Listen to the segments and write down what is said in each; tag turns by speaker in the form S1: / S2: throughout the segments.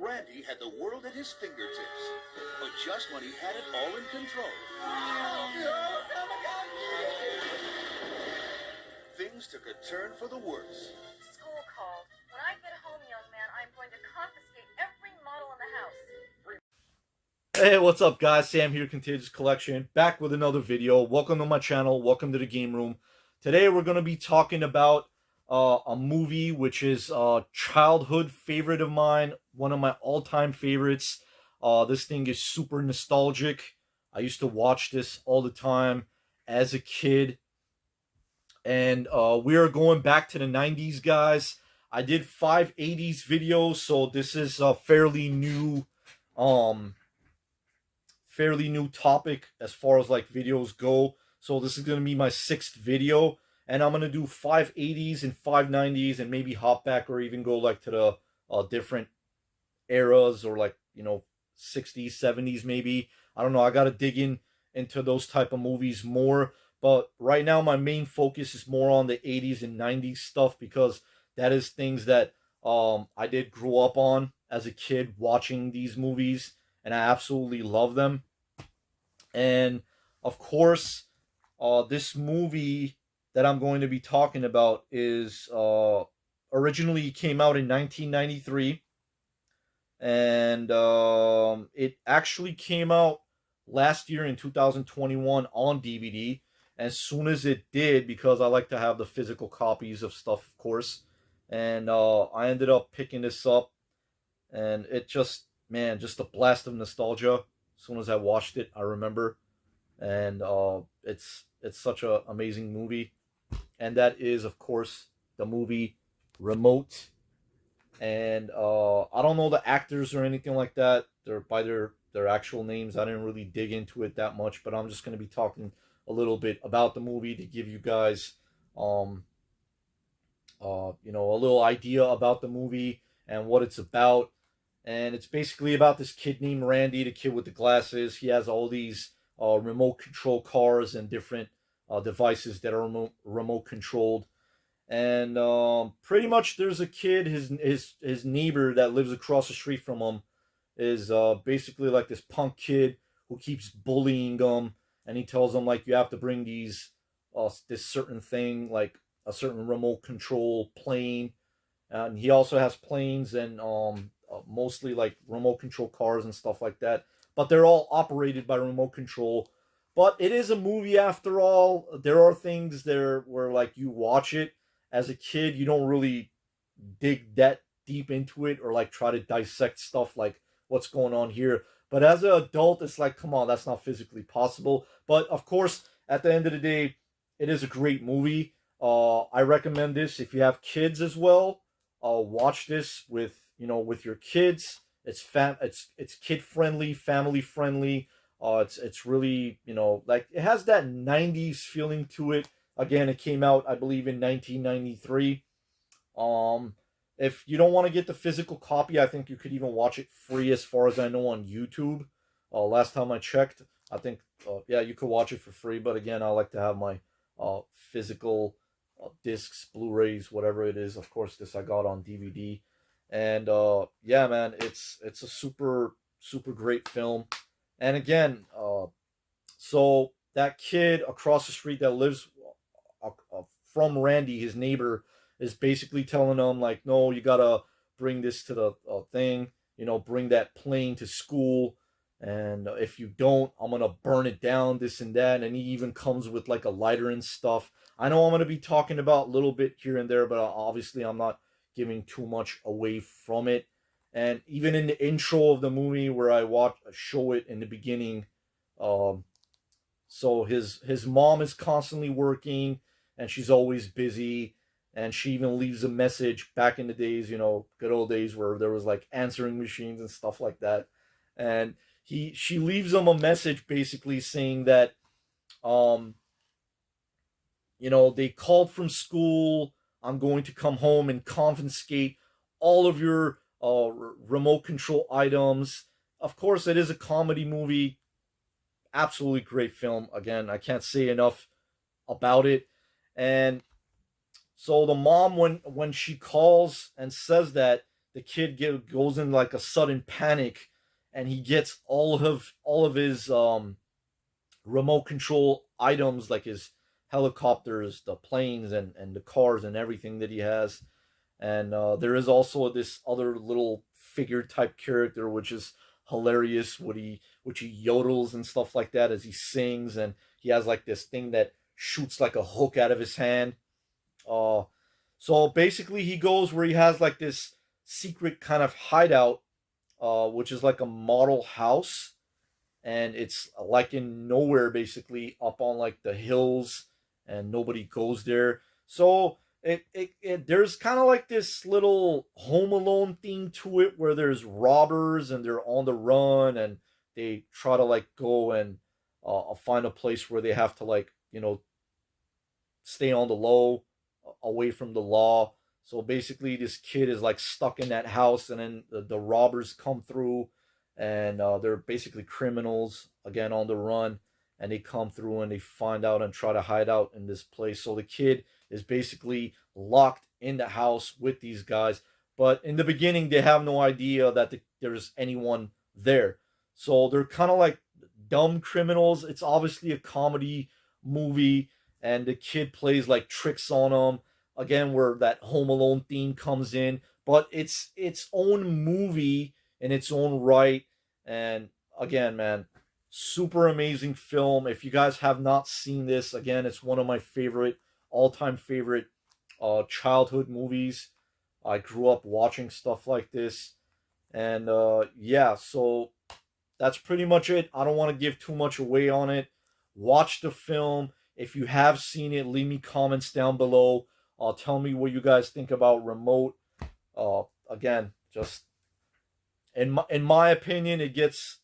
S1: Randy had the world at his fingertips, but just when he had it all in control, things took a turn for the worse.
S2: School called. When I get home, young man, I'm going to confiscate every model in the house.
S3: Hey, what's up, guys? Sam here, Contagious Collection, back with another video. Welcome to my channel. Welcome to the game room. Today, we're going to be talking about a movie which is a childhood favorite of mine, one of my all-time favorites. This thing is super nostalgic. I used to watch this all the time as a kid. And we are going back to the 90s, guys. I did 5 80s videos, so this is a fairly new topic as far as like videos go. So this is going to be my 6th video, and I'm going to do 5 80s and 5 90s and maybe hop back or even go like to the different eras, or like, you know, 60s, 70s maybe. I don't know. I got to dig into those type of movies more. But right now my main focus is more on the 80s and 90s stuff, because that is things that I did grow up on as a kid watching these movies, and I absolutely love them. And of course, this movie that I'm going to be talking about is originally came out in 1993, and it actually came out last year in 2021 on DVD. As soon as it did, because I like to have the physical copies of stuff, of course, and I ended up picking this up, and it just, man, just a blast of nostalgia. As soon as I watched it, I remember, and it's such an amazing movie, and that is, of course, the movie Remote. And I don't know the actors or anything like that. They're by their actual names. I didn't really dig into it that much, but I'm just going to be talking a little bit about the movie to give you guys you know, a little idea about the movie and what it's about. And it's basically about this kid named Randy, the kid with the glasses. He has all these remote control cars and different devices that are remote controlled. And pretty much there's a kid, his neighbor that lives across the street from him is basically like this punk kid who keeps bullying him, and he tells him like, you have to bring these this certain thing, like a certain remote control plane. And he also has planes and mostly like remote control cars and stuff like that, but they're all operated by remote control. But it is a movie after all. There are things there where, like, you watch it as a kid, you don't really dig that deep into it or like try to dissect stuff like what's going on here. But as an adult, it's like, come on, that's not physically possible. But of course, at the end of the day, it is a great movie. I recommend this if you have kids as well. Watch this with, you know, with your kids. It's kid friendly, family friendly. It's really, you know, like, it has that 90s feeling to it. Again, it came out, I believe, in 1993. If you don't want to get the physical copy, I think you could even watch it free, as far as I know, on YouTube. Last time I checked, I think, yeah, you could watch it for free. But again, I like to have my physical discs, Blu-rays, whatever it is. Of course, this I got on DVD. And yeah, man, it's a super great film. And again, so that kid across the street that lives from Randy, his neighbor, is basically telling him like, no, you gotta bring this to the thing, you know, bring that plane to school, and if you don't, I'm gonna burn it down, this and that. And he even comes with like a lighter and stuff. I know I'm gonna be talking about a little bit here and there, but obviously I'm not giving too much away from it. And even in the intro of the movie, where I show it in the beginning, so his mom is constantly working, and she's always busy. And she even leaves a message back in the days, you know, good old days where there was like answering machines and stuff like that. And she leaves him a message basically saying that, you know, they called from school. I'm going to come home and confiscate all of your remote control items. Of course, it is a comedy movie. Absolutely great film. Again, I can't say enough about it. And so the mom, when she calls and says that, the kid goes in like a sudden panic, and he gets all of his remote control items, like his helicopters, the planes, and the cars and everything that he has. And there is also this other little figure type character, which is hilarious. Which he yodels and stuff like that as he sings, and he has like this thing that shoots like a hook out of his hand. Uh, so basically, he goes where he has like this secret kind of hideout, which is like a model house, and it's like in nowhere, basically up on like the hills, and nobody goes there. So there's kind of like this little Home Alone theme to it, where there's robbers and they're on the run, and they try to like go and find a place where they have to, like, stay on the low, away from the law. So basically, this kid is like stuck in that house, and then the robbers come through, and they're basically criminals again on the run, and they come through and they find out and try to hide out in this place. So the kid is basically locked in the house with these guys, but in the beginning they have no idea that there's anyone there. So they're kind of like dumb criminals. It's obviously a comedy movie, and the kid plays like tricks on them again, where that Home Alone theme comes in. But it's its own movie in its own right. And again, man, super amazing film. If you guys have not seen this, again, it's one of my favorite, all-time favorite childhood movies. I grew up watching stuff like this. And yeah, so that's pretty much it. I don't want to give too much away on it. Watch the film. If you have seen it, leave me comments down below. Tell me what you guys think about Remote. Again, just in my opinion, it gets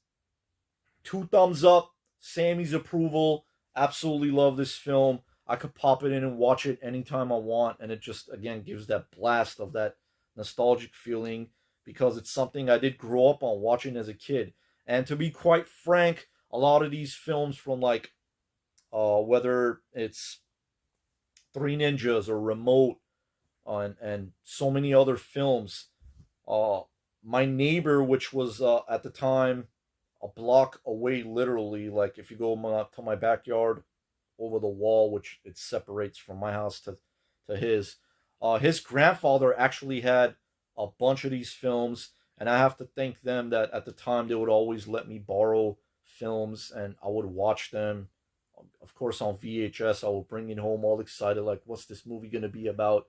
S3: 2 thumbs up. Sammy's approval. Absolutely love this film. I could pop it in and watch it anytime I want, and it just, again, gives that blast of that nostalgic feeling, because it's something I did grow up on watching as a kid. And to be quite frank, a lot of these films from like whether it's Three Ninjas or Remote, and so many other films. My neighbor, which was at the time a block away, literally, like if you go to my backyard over the wall, which it separates from my house to his grandfather actually had a bunch of these films, and I have to thank them that at the time they would always let me borrow films, and I would watch them, of course, on VHS. I would bring it home all excited, like, what's this movie going to be about?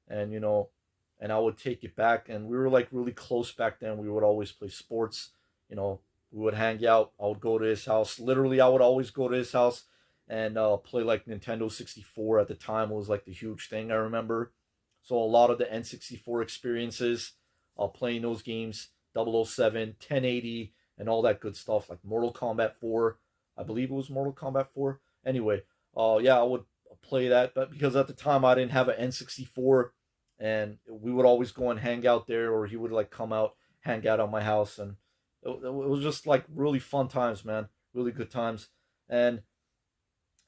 S3: And, and I would take it back. And we were like really close back then. We would always play sports. We would hang out. I would go to his house. Literally, I would always go to his house and play like Nintendo 64 at the time. It was like the huge thing, I remember. So a lot of the N64 experiences, playing those games, 007, 1080, and all that good stuff, like Mortal Kombat 4. I believe it was Mortal Kombat 4. Anyway, yeah, I would play that, but because at the time I didn't have an N64, and we would always go and hang out there, or he would like come out, hang out on my house, and it was just like really fun times, man. Really good times. And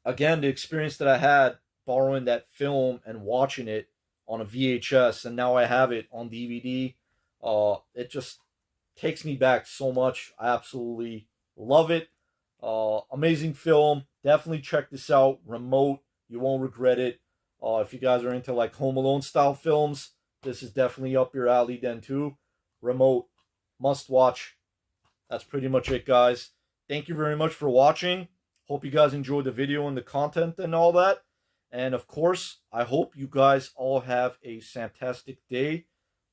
S3: again, the experience that I had borrowing that film and watching it on a VHS, and now I have it on DVD, it just takes me back so much. I absolutely love it. Amazing film. Definitely check this out. Remote. You won't regret it. If you guys are into like Home Alone style films, this is definitely up your alley then too. Remote. Must watch. That's pretty much it, guys. Thank you very much for watching. Hope you guys enjoyed the video and the content and all that. And of course, I hope you guys all have a fantastic day.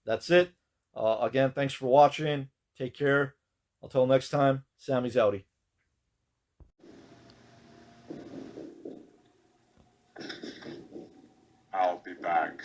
S3: That's it. Again, thanks for watching. Take care. Until next time, Sammy's outie.
S4: I'll be back.